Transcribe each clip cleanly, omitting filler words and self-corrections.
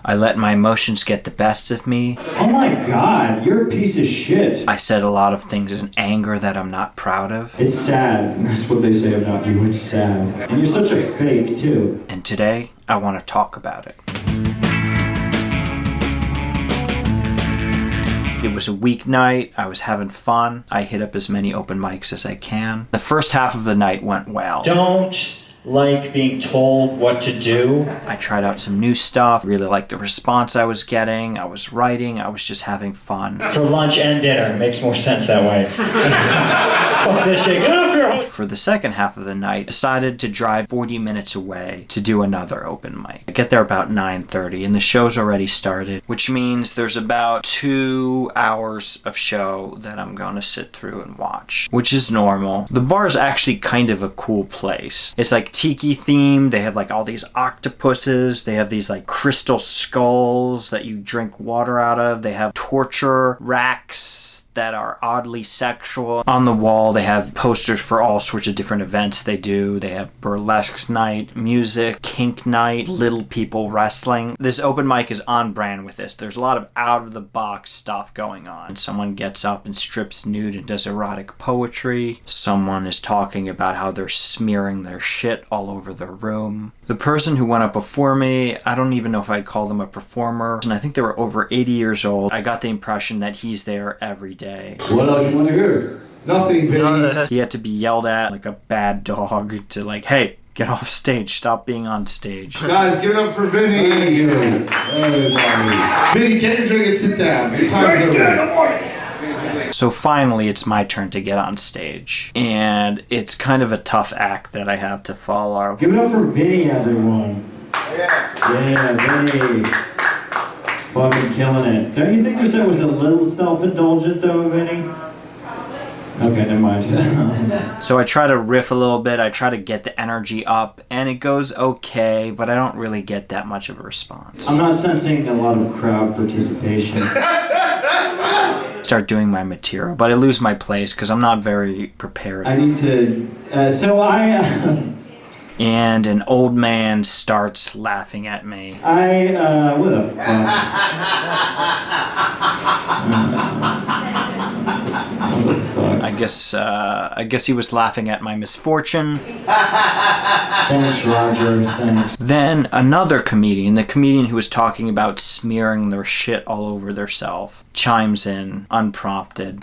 I let my emotions get the best of me. Oh my god, you're a piece of shit. I said a lot of things in anger that I'm not proud of. It's sad. That's what they say about you. It's sad. And you're such a fake, too. And today, I want to talk about it. It was a weeknight. I was having fun. I hit up as many open mics as I can. The first half of the night went well. Don't like being told what to do. I tried out some new stuff. Really liked the response I was getting. I was writing. I was just having fun. For lunch and dinner. Makes more sense that way. Fuck this shit. Get off your... For the second half of the night, I decided to drive 40 minutes away to do another open mic. I get there about 9:30 and the show's already started, which means there's about 2 hours of show that I'm gonna sit through and watch, which is normal. The bar is actually kind of a cool place. It's like tiki themed. They have like all these octopuses. They have these like crystal skulls that you drink water out of. They have torture racks that are oddly sexual. On the wall, they have posters for all sorts of different events they do. They have burlesque night, music, kink night, little people wrestling. This open mic is on brand with this. There's a lot of out-of-the-box stuff going on. Someone gets up and strips nude and does erotic poetry. Someone is talking about how they're smearing their shit all over their room. The person who went up before me, I don't even know if I'd call them a performer, and I think they were over 80 years old. I got the impression that he's there every day. What else you want to hear? Nothing, baby. He had to be yelled at like a bad dog to like, hey, get off stage, stop being on stage. Guys, give it up for Vinny. Everybody. Vinny, get your drink and sit down. Your time's over. So finally, it's my turn to get on stage. And it's kind of a tough act that I have to follow. Give it up for Vinny, everyone. Yeah, Vinny. Fucking killing it. Don't you think your set was a little self-indulgent though, Vinny? Okay, never mind. So I try to riff a little bit, I try to get the energy up, and it goes okay, but I don't really get that much of a response. I'm not sensing a lot of crowd participation. Start doing my material, but I lose my place because I'm not very prepared. I need to... And an old man starts laughing at me. What the fuck? What the fuck? I guess he was laughing at my misfortune. Thanks, Roger, thanks. Then another comedian, the comedian who was talking about smearing their shit all over their self, chimes in, unprompted.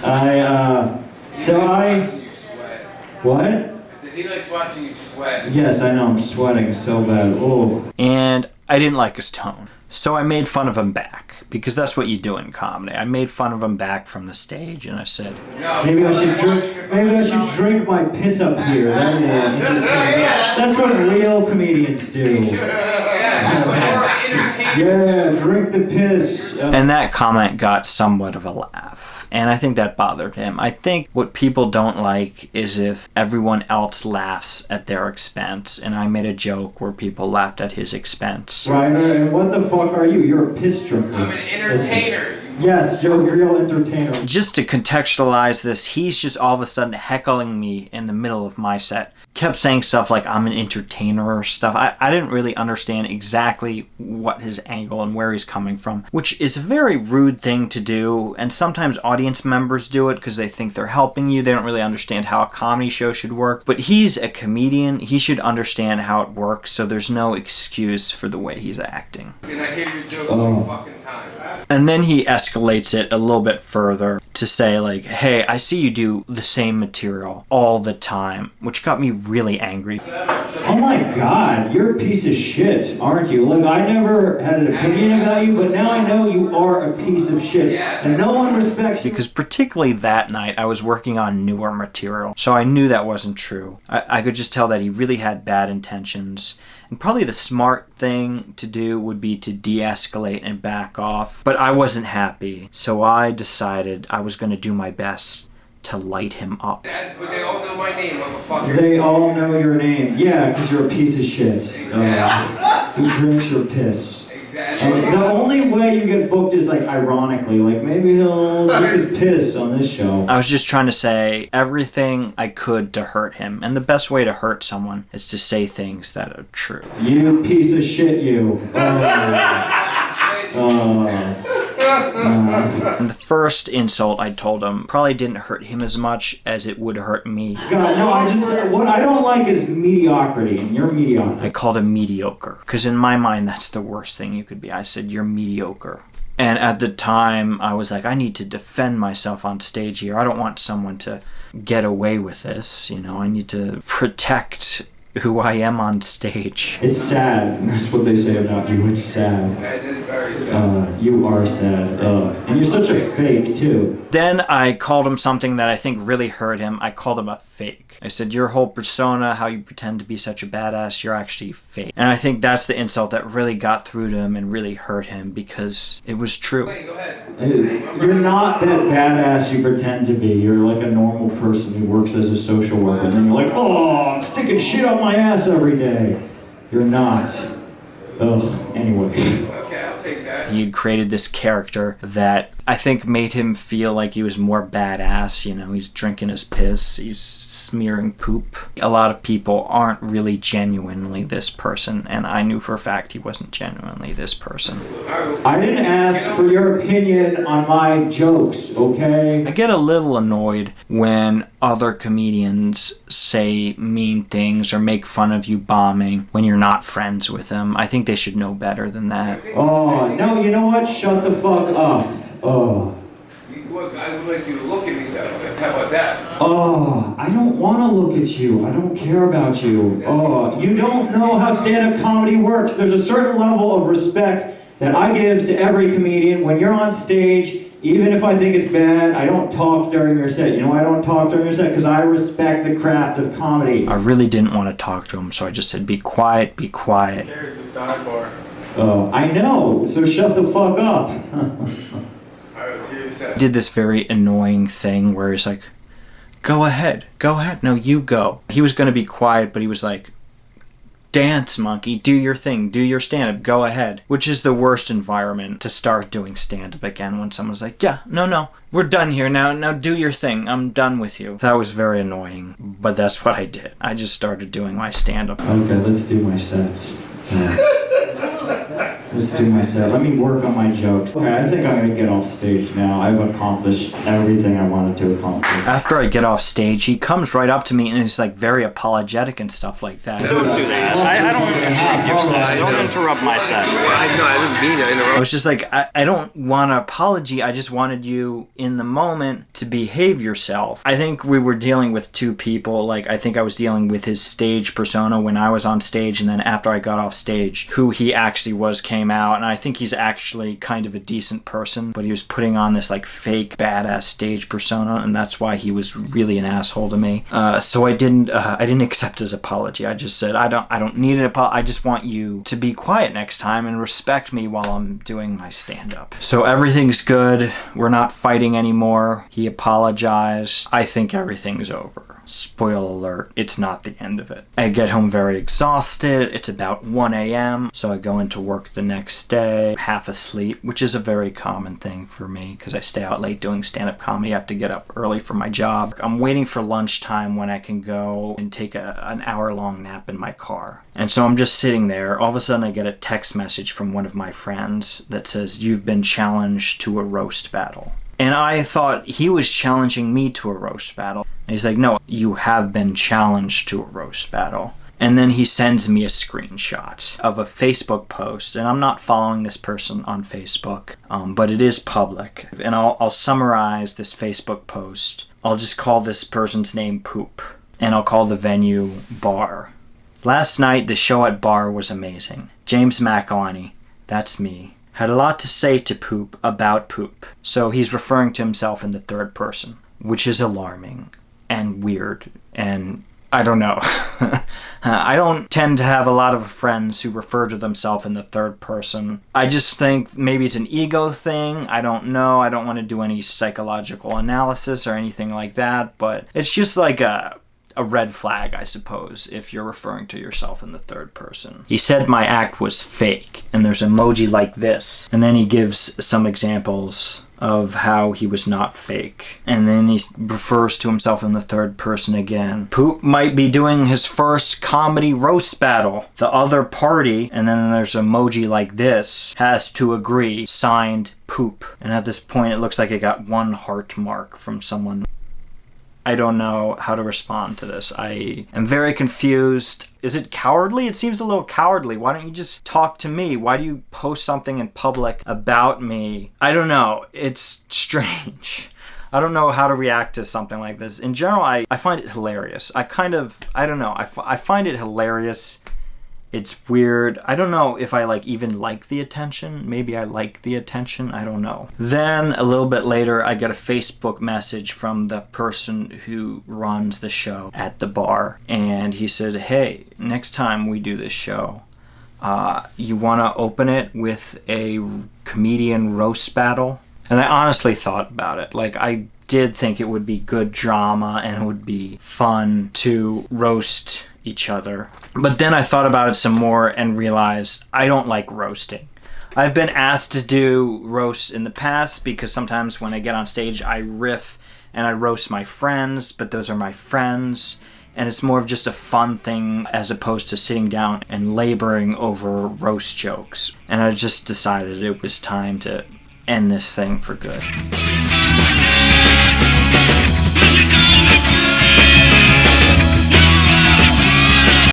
What? He likes watching you sweat. Yes, I know, I'm sweating so bad. Oh. And I didn't like his tone. So I made fun of him back, because that's what you do in comedy. I made fun of him back from the stage, and I said, Maybe I should drink my piss up here. That's what real comedians do. Yeah, drink the piss. And that comment got somewhat of a laugh. And I think that bothered him. I think what people don't like is if everyone else laughs at their expense. And I made a joke where people laughed at his expense. Right, and what the fuck are you? You're a piss drinker. I'm an entertainer. Yes, you're a real entertainer. Just to contextualize this, he's just all of a sudden heckling me in the middle of my set. Kept saying stuff like I'm an entertainer or stuff. I didn't really understand exactly what his angle and where he's coming from, which is a very rude thing to do. And sometimes audience members do it because they think they're helping you. They don't really understand how a comedy show should work. But he's a comedian. He should understand how it works. So there's no excuse for the way he's acting. And I hear your jokes all the fucking time. And then he escalates it a little bit further to say like, hey, I see you do the same material all the time, which got me really angry. Oh my god, you're a piece of shit, aren't you? Look, I never had an opinion about you, but now I know you are a piece of shit, and no one respects you. Because particularly that night, I was working on newer material, so I knew that wasn't true. I could just tell that he really had bad intentions, and probably the smart thing to do would be to de-escalate and back off, but I wasn't happy, so I decided I was going to do my best to light him up. But they all know my name, motherfucker. They all know your name. Yeah, because you're a piece of shit. Who drinks your piss. Exactly. And the only way you get booked is like ironically, like maybe he'll drink his piss on this show. I was just trying to say everything I could to hurt him, and the best way to hurt someone is to say things that are true. You piece of shit, you. And the first insult I told him probably didn't hurt him as much as it would hurt me. God, no, what I don't like is mediocrity, and you're mediocre. I called him mediocre, because in my mind, that's the worst thing you could be. I said, you're mediocre. And at the time, I was like, I need to defend myself on stage here. I don't want someone to get away with this. You know, I need to protect who I am on stage. It's sad. That's what they say about you. It's sad. That is very sad. You are sad. And you're such a fake, too. Then I called him something that I think really hurt him. I called him a fake. I said, your whole persona, how you pretend to be such a badass, you're actually fake. And I think that's the insult that really got through to him and really hurt him because it was true. Wait, go ahead. You're not that badass you pretend to be. You're like a normal person who works as a social worker. And then you're like, oh, I'm sticking shit up my ass every day. You're not. Ugh, anyway. Okay, I'll take that. He had created this character that I think made him feel like he was more badass. You know, he's drinking his piss, he's smearing poop. A lot of people aren't really genuinely this person, and I knew for a fact he wasn't genuinely this person. I didn't ask for your opinion on my jokes, okay? I get a little annoyed when other comedians say mean things or make fun of you bombing when you're not friends with them. I think they should know better than that. Oh, no, you know what? Shut the fuck up. Oh. I would like you to look at me though. How about that? Oh, I don't want to look at you. I don't care about you. Oh, you don't know how stand-up comedy works. There's a certain level of respect that I give to every comedian. When you're on stage, even if I think it's bad, I don't talk during your set. You know why I don't talk during your set? Because I respect the craft of comedy. I really didn't want to talk to him, so I just said, be quiet, be quiet. There's a dive bar. Oh, I know, so shut the fuck up. Did this very annoying thing where he's like, go ahead, no, you go. He was going to be quiet, but he was like, dance, monkey, do your thing, do your stand-up, go ahead. Which is the worst environment to start doing stand-up again, when someone's like, yeah, no, we're done here, now do your thing, I'm done with you. That was very annoying, but that's what I did. I just started doing my stand-up. Okay, let's do my sets. Let's do my set. Let me work on my jokes. Okay, I think I'm gonna get off stage now. I've accomplished everything I wanted to accomplish. After I get off stage, he comes right up to me and is like very apologetic and stuff like that. Don't do that. I don't interrupt your set. Don't interrupt my set. I didn't mean to interrupt. I was just like, I don't want an apology. I just wanted you in the moment to behave yourself. I think we were dealing with two people. Like, I think I was dealing with his stage persona when I was on stage, and then after I got off stage, who he actually was came out. And I think he's actually kind of a decent person, but he was putting on this like fake badass stage persona, and that's why he was really an asshole to me. So I didn't accept his apology. I just said, I don't need an apology. I just want you to be quiet next time and respect me while I'm doing my stand-up. So everything's good. We're not fighting anymore. He apologized. I think everything's over. Spoiler alert, it's not the end of it. I get home very exhausted. It's about 1 a.m. So I go into work the next day, half asleep, which is a very common thing for me because I stay out late doing stand-up comedy. I have to get up early for my job. I'm waiting for lunchtime when I can go and take an hour-long nap in my car. And so I'm just sitting there. All of a sudden I get a text message from one of my friends that says, "You've been challenged to a roast battle." And I thought he was challenging me to a roast battle. And he's like, no, you have been challenged to a roast battle. And then he sends me a screenshot of a Facebook post. And I'm not following this person on Facebook, but it is public. And I'll summarize this Facebook post. I'll just call this person's name Poop. And I'll call the venue Bar. Last night, the show at Bar was amazing. James McElhenney, that's me, had a lot to say to Poop about Poop. So he's referring to himself in the third person, which is alarming and weird, and I don't know. I don't tend to have a lot of friends who refer to themselves in the third person. I just think maybe it's an ego thing. I don't know. I don't want to do any psychological analysis or anything like that, but it's just like a red flag, I suppose, if you're referring to yourself in the third person. He said my act was fake, and there's emoji like this. And then he gives some examples of how he was not fake. And then he refers to himself in the third person again. Poop might be doing his first comedy roast battle. The other party, and then there's an emoji like this, has to agree. Signed, Poop. And at this point it looks like it got one heart mark from someone. I don't know how to respond to this. I am very confused. Is it cowardly? It seems a little cowardly. Why don't you just talk to me? Why do you post something in public about me? I don't know. It's strange. I don't know how to react to something like this. In general, I find it hilarious. I don't know. I find it hilarious. It's weird. I don't know if I even like the attention. Maybe I like the attention. I don't know. Then a little bit later, I get a Facebook message from the person who runs the show at the bar. And he said, hey, next time we do this show, you want to open it with a comedian roast battle? And I honestly thought about it. I did think it would be good drama and it would be fun to roast each other. But then I thought about it some more and realized I don't like roasting. I've been asked to do roasts in the past because sometimes when I get on stage I riff and I roast my friends, but those are my friends, and it's more of just a fun thing as opposed to sitting down and laboring over roast jokes. And I just decided it was time to end this thing for good.